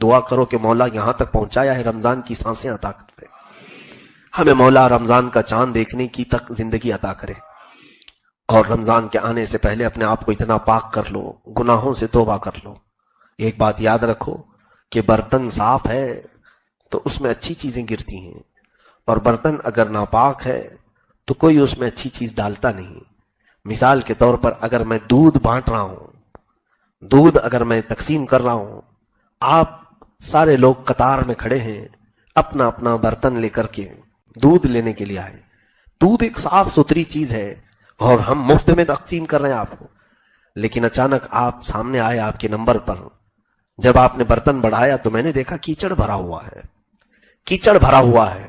دعا کرو کہ مولا یہاں تک پہنچایا ہے رمضان کی سانسیں عطا کر دے، ہمیں مولا رمضان کا چاند دیکھنے کی تک زندگی عطا کرے، اور رمضان کے آنے سے پہلے اپنے آپ کو اتنا پاک کر لو، گناہوں سے توبہ کر لو۔ ایک بات یاد رکھو کہ برتن صاف ہے تو اس میں اچھی چیزیں گرتی ہیں، اور برتن اگر ناپاک ہے تو کوئی اس میں اچھی چیز ڈالتا نہیں۔ مثال کے طور پر اگر میں دودھ بانٹ رہا ہوں، دودھ اگر میں تقسیم کر رہا ہوں، آپ سارے لوگ قطار میں کھڑے ہیں، اپنا اپنا برتن لے کر کے دودھ لینے کے لیے آئے، دودھ ایک صاف ستھری چیز ہے اور ہم مفت میں تقسیم کر رہے ہیں آپ کو، لیکن اچانک آپ سامنے آئے آپ کے نمبر پر، جب آپ نے برتن بڑھایا تو میں نے دیکھا کیچڑ بھرا ہوا ہے، کیچڑ بھرا ہوا ہے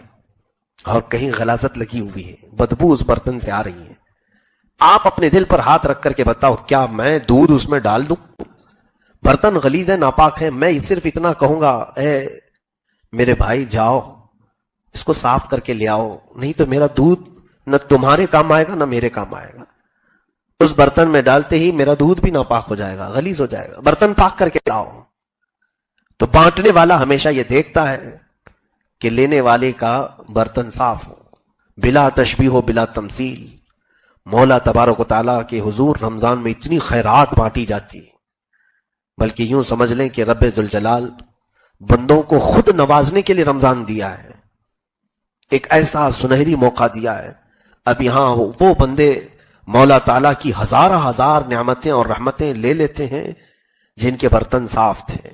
اور کہیں غلاظت لگی ہوئی ہے، بدبو اس برتن سے آ رہی ہے۔ آپ اپنے دل پر ہاتھ رکھ کر کے بتاؤ کیا میں دودھ اس میں ڈال دوں؟ برتن غلیظ ہے، ناپاک ہے، میں صرف اتنا کہوں گا اے میرے بھائی جاؤ اس کو صاف کر کے لے آؤ، نہیں تو میرا دودھ نہ تمہارے کام آئے گا نہ میرے کام آئے گا۔ اس برتن میں ڈالتے ہی میرا دودھ بھی ناپاک ہو جائے گا، غلیظ ہو جائے گا، برتن پاک کر کے لاؤ۔ تو بانٹنے والا ہمیشہ یہ دیکھتا ہے کہ لینے والے کا برتن صاف ہو، بلا تشبیہ ہو، بلا تمثیل۔ مولا تبارک و تعالیٰ کے حضور رمضان میں اتنی خیرات بانٹی جاتی ہے، بلکہ یوں سمجھ لیں کہ رب ذوالجلال بندوں کو خود نوازنے کے لیے رمضان دیا ہے، ایک ایسا سنہری موقع دیا ہے۔ اب یہاں وہ بندے مولا تعالیٰ کی ہزار نعمتیں اور رحمتیں لے لیتے ہیں جن کے برتن صاف تھے،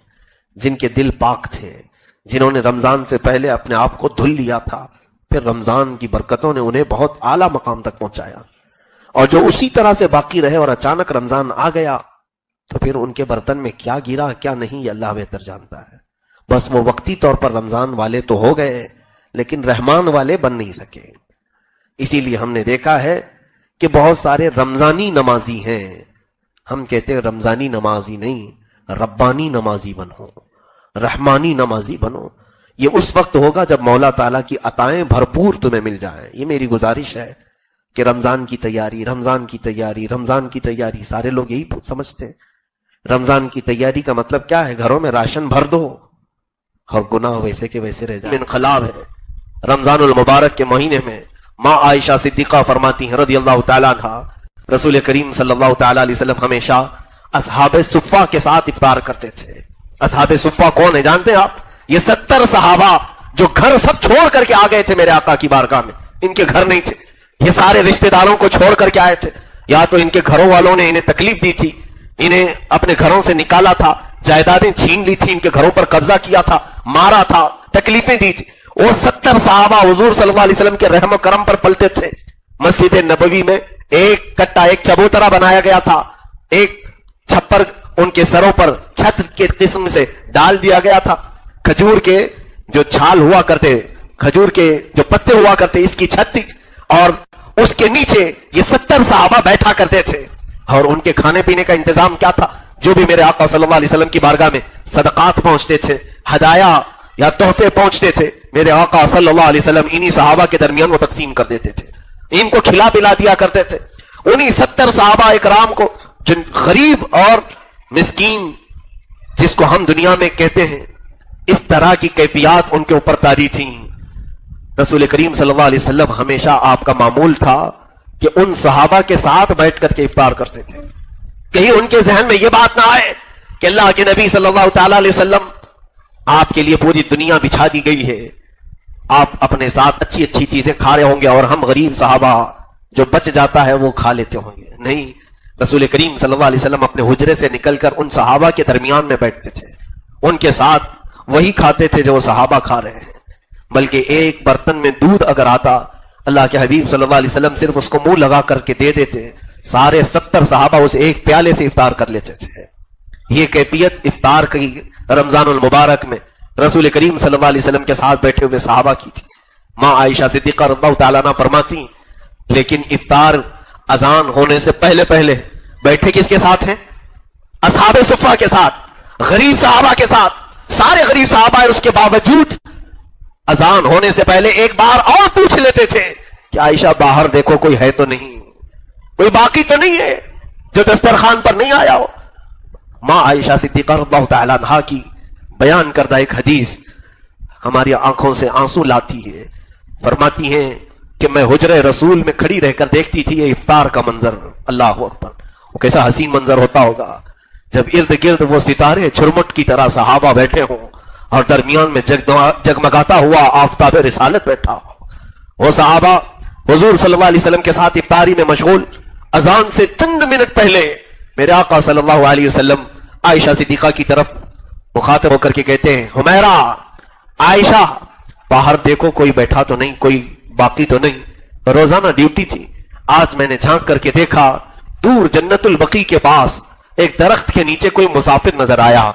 جن کے دل پاک تھے، جنہوں نے رمضان سے پہلے اپنے آپ کو دھل لیا تھا، پھر رمضان کی برکتوں نے انہیں بہت اعلیٰ مقام تک پہنچایا، اور جو اسی طرح سے باقی رہے اور اچانک رمضان آ گیا تو پھر ان کے برتن میں کیا گرا کیا نہیں یہ اللہ بہتر جانتا ہے۔ بس وہ وقتی طور پر رمضان والے تو ہو گئے لیکن رحمان والے بن نہیں سکے۔ اسی لیے ہم نے دیکھا ہے کہ بہت سارے رمضانی نمازی ہیں، ہم کہتے ہیں رمضانی نمازی نہیں، ربانی نمازی بنو، رحمانی نمازی بنو۔ یہ اس وقت ہوگا جب مولا تعالیٰ کی عطائیں بھرپور تمہیں مل جائیں۔ یہ میری گزارش ہے کہ رمضان کی تیاری، رمضان کی تیاری، رمضان کی تیاری، سارے لوگ یہی سمجھتے ہیں۔ رمضان کی تیاری کا مطلب کیا ہے؟ گھروں میں راشن بھر دو اور گناہ ویسے کے ویسے رہ جائے۔ انقلاب ہے رمضان المبارک کے مہینے میں۔ ماں عائشہ صدیقہ فرماتی ہیں رضی اللہ تعالیٰ عنہ، رسول کریم صلی اللہ تعالیٰ علیہ وسلم ہمیشہ اصحاب صفہ کے ساتھ افطار کرتے تھے۔ اصحاب صفہ کون ہے جانتے ہیں آپ؟ یہ 70 صحابہ جو گھر سب چھوڑ کر کے آ گئے تھے میرے آقا کی بارگاہ میں، ان کے گھر نہیں تھے، یہ سارے رشتہ داروں کو چھوڑ کر کے آئے تھے، یا تو ان کے گھروں والوں نے انہیں تکلیف دی تھی، انہیں اپنے گھروں سے نکالا تھا، جائیدادیں چھین لی تھی، ان کے گھروں پر قبضہ کیا تھا، مارا تھا، تکلیفیں دی تھی۔ وہ 70 صحابہ حضور صلی اللہ علیہ وسلم کے رحم و کرم پر پلتے تھے۔ مسجد نبوی میں ایک کٹا، ایک چبوترا بنایا گیا تھا، ایک چھپر ان کے سروں پر چھت کے قسم سے ڈال دیا گیا تھا، کھجور کے جو چھال ہوا کرتے، کھجور کے جو پتے ہوا کرتے، اس کی چھت تھی، اور اس کے نیچے یہ 70 صحابہ بیٹھا کرتے تھے۔ اور ان کے کھانے پینے کا انتظام کیا تھا؟ جو بھی میرے آقا صلی اللہ علیہ وسلم کی بارگاہ میں صدقات پہنچتے تھے، ہدایا یا تحفے پہنچتے تھے، میرے آقا صلی اللہ علیہ وسلم انہی صحابہ کے درمیان وہ تقسیم کر دیتے تھے، ان کو کھلا پلا دیا کرتے تھے۔ انہی 70 صحابہ اکرام کو، جن غریب اور مسکین جس کو ہم دنیا میں کہتے ہیں، اس طرح کی کیفیات ان کے اوپر طاری تھیں۔ رسول کریم صلی اللہ علیہ وسلم ہمیشہ آپ کا معمول تھا کہ ان صحابہ کے ساتھ بیٹھ کر کے افطار کرتے تھے۔ کہیں ان کے ذہن میں یہ بات نہ آئے کہ اللہ کے نبی صلی اللہ تعالی علیہ وسلم، آپ کے لیے پوری دنیا بچھا دی گئی ہے، آپ اپنے ساتھ اچھی اچھی چیزیں کھا رہے ہوں گے اور ہم غریب صحابہ جو بچ جاتا ہے وہ کھا لیتے ہوں گے۔ نہیں، رسول کریم صلی اللہ علیہ وسلم اپنے حجرے سے نکل کر ان صحابہ کے درمیان میں بیٹھتے تھے، ان کے ساتھ وہی کھاتے تھے جو وہ صحابہ کھا رہے ہیں۔ بلکہ ایک برتن میں دودھ اگر آتا، اللہ کے حبیب صلی اللہ علیہ وسلم صرف اس کو منہ لگا کر کے دے دیتے، سارے 70 صحابہ اس ایک پیالے سے افطار کر لیتے تھے۔ یہ کیفیت افطار کی رمضان المبارک میں رسول کریم صلی اللہ علیہ وسلم کے ساتھ بیٹھے ہوئے صحابہ کی تھی۔ ماں عائشہ صدیقہ رضی اللہ تعالیٰ عنہ فرماتی، لیکن افطار اذان ہونے سے پہلے پہلے بیٹھے کس کے ساتھ ہیں؟ اصحاب صفہ کے ساتھ، غریب صحابہ کے ساتھ، سارے غریب صحابہ، اس کے باوجود اذان ہونے سے پہلے ایک بار اور پوچھ لیتے تھے کہ عائشہ باہر دیکھو کوئی ہے تو نہیں، کوئی باقی تو نہیں ہے جو دسترخوان پر نہیں آیا ہو۔ ماں عائشہ صدیقہ رضی اللہ تعالیٰ عنہ کی بیان کردہ ایک حدیث ہماری آنکھوں سے آنسو لاتی ہے. فرماتی ہیں کہ میں حجرے رسول میں کھڑی رہ کر دیکھتی تھی یہ افطار کا منظر. اللہ اکبر، وہ کیسا حسین منظر ہوتا ہوگا جب ارد گرد وہ ستارے چھرمٹ کی طرح صحابہ بیٹھے ہوں اور درمیان میں جگمگاتا ہوا آفتاب رسالت بیٹھا ہو. وہ صحابہ حضور صلی اللہ علیہ وسلم کے ساتھ افطاری میں مشغول. اذان سے چند منٹ پہلے میرے آقا صلی اللہ علیہ وسلم عائشہ صدیقہ کی طرف مخاطب ہو کر کے کہتے ہیں، حمیرہ، عائشہ، باہر دیکھو کوئی بیٹھا تو نہیں، کوئی باقی تو نہیں. روزانہ ڈیوٹی تھی، آج میں نے جھانک کر کے دیکھا دور جنت البقیع کے پاس ایک درخت کے نیچے کوئی مسافر نظر آیا.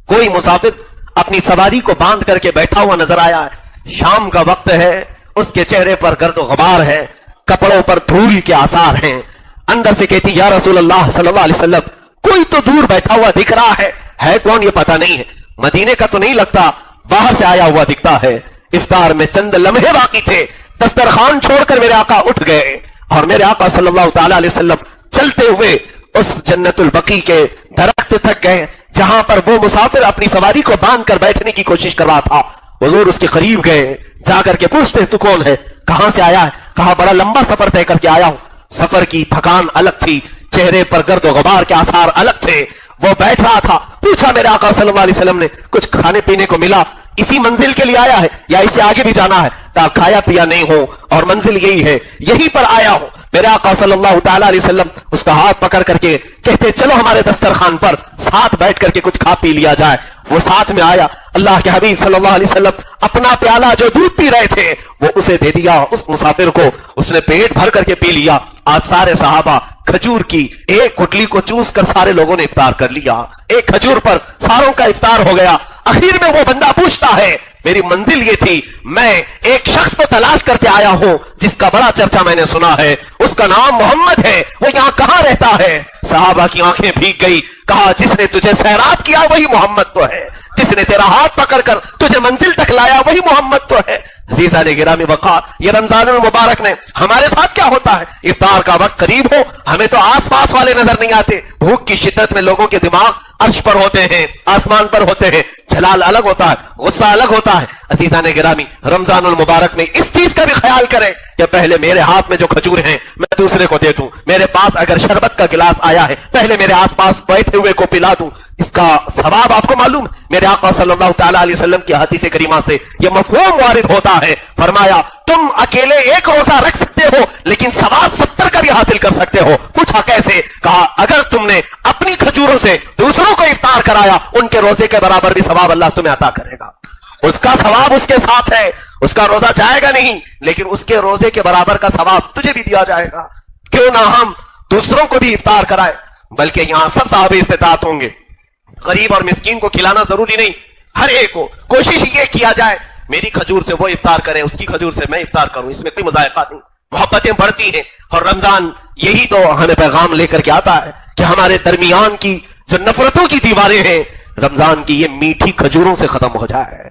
کوئی مسافر اپنی سواری کو باندھ کر کے بیٹھا ہوا نظر آیا. شام کا وقت ہے، اس کے چہرے پر گرد و غبار ہے، کپڑوں پر دھول کے آثار ہیں. اندر سے کہتی، یا رسول اللہ صلی اللہ علیہ وسلم، کوئی تو دور بیٹھا ہوا دکھ رہا ہے کون یہ پتہ نہیں ہے، مدینے کا تو نہیں لگتا، باہر سے آیا ہوا دکھتا ہے. افطار میں چند لمحے باقی تھے، دسترخوان چھوڑ کر میرے آقا اٹھ گئے اور میرے آقا صلی اللہ تعالی علیہ وسلم چلتے ہوئے اس جنت البقیع کے درخت تک گئے جہاں پر وہ مسافر اپنی سواری کو باندھ کر بیٹھنے کی کوشش کر رہا تھا. حضور اس کے قریب گئے، جا کر کے پوچھتے تو کون ہے، کہاں سے آیا ہے؟ کہا بڑا لمبا سفر طے کر کے آیا ہوں. سفر کی تھکان الگ تھی، چہرے پر گرد و غبار کے آثار الگ تھے. وہ بیٹھ رہا تھا. پوچھا میرے آقا صلی اللہ علیہ وسلم نے، کچھ کھانے پینے کو ملا؟ اسی منزل کے لیے آیا ہے یا اس سے آگے بھی جانا ہے؟ کہا کھایا پیا نہیں ہو اور منزل یہی ہے، یہی پر آیا ہوں. میرے آقا صلی اللہ تعالی علیہ وسلم اس کا ہاتھ پکڑ کر کے کہتے چلو ہمارے دسترخوان پر ساتھ بیٹھ کر کے کچھ کھا پی لیا جائے. وہ ساتھ میں آیا. اللہ کے حبیب صلی اللہ علیہ وسلم اپنا پیالہ جو دودھ پی رہے تھے وہ اسے دے دیا، اس مسافر کو. اس نے پیٹ بھر کر کے پی لیا. آج سارے صحابہ کھجور کی ایک گٹلی کو چوس کر سارے لوگوں نے افطار کر لیا. ایک کھجور پر ساروں کا افطار ہو گیا. اخیر میں وہ بندہ پوچھتا ہے، میری منزل یہ تھی، میں ایک شخص کو تلاش کرتے آیا ہوں جس کا بڑا چرچا میں نے سنا ہے، اس کا نام محمد ہے، وہ یہاں کہاں رہتا ہے؟ صحابہ کی آنکھیں بھیگ گئی. کہا جس نے تجھے سیراب کیا وہی محمد تو ہے، جس نے تیرا ہاتھ پکڑ کر تجھے منزل تک لایا وہی محمد تو ہے. عزیزان گرامی وقار، یہ رمضان المبارک میں ہمارے ساتھ کیا ہوتا ہے؟ افطار کا وقت قریب ہو، ہمیں تو آس پاس والے نظر نہیں آتے. بھوک کی شدت میں لوگوں کے دماغ عرش پر ہوتے ہیں، آسمان پر ہوتے ہیں. جلال الگ ہوتا ہے، غصہ الگ ہوتا ہے. عزیزان گرامی، رمضان المبارک میں اس چیز کا بھی خیال کریں کہ پہلے میرے ہاتھ میں جو کھجور ہیں میں دوسرے کو دے دوں. میرے پاس اگر شربت کا گلاس آیا ہے پہلے میرے آس پاس بیٹھے ہوئے کو پلا دوں. اس کا ثواب آپ کو معلوم ہے. میرے آقا صلی اللہ تعالی علیہ وسلم کی حدیث کریمہ سے یہ مفہوم وارد ہوتا ہے. فرمایا تم اکیلے ایک روزہ رکھ سکتے ہو لیکن ثواب 70 کا بھی حاصل کر سکتے ہو. پوچھا کیسے؟ کہا اگر تم نے اپنی کھجوروں سے دوسروں کو افطار کرایا ان کے روزے کے برابر بھی ثواب اللہ تمہیں عطا کرے گا. اس کا ثواب اس کے ساتھ ہے، اس کا روزہ جائے گا نہیں لیکن اس کے روزے کے برابر کا ثواب تجھے بھی دیا جائے گا. کیوں نہ ہم دوسروں کو بھی افطار کرائے، بلکہ یہاں سب صاحب استطاعت ہوں گے. غریب اور مسکین کو کھلانا ضروری نہیں، ہر ایک کو کوشش یہ کیا جائے میری کھجور سے وہ افطار کرے، اس کی کھجور سے میں افطار کروں. اس میں کوئی مذائقہ نہیں، محبتیں بڑھتی ہیں. اور رمضان یہی تو ہمیں پیغام لے کر کے آتا ہے کہ ہمارے درمیان کی جو نفرتوں کی دیواریں ہیں رمضان کی یہ میٹھی کھجوروں سے ختم ہو جائے.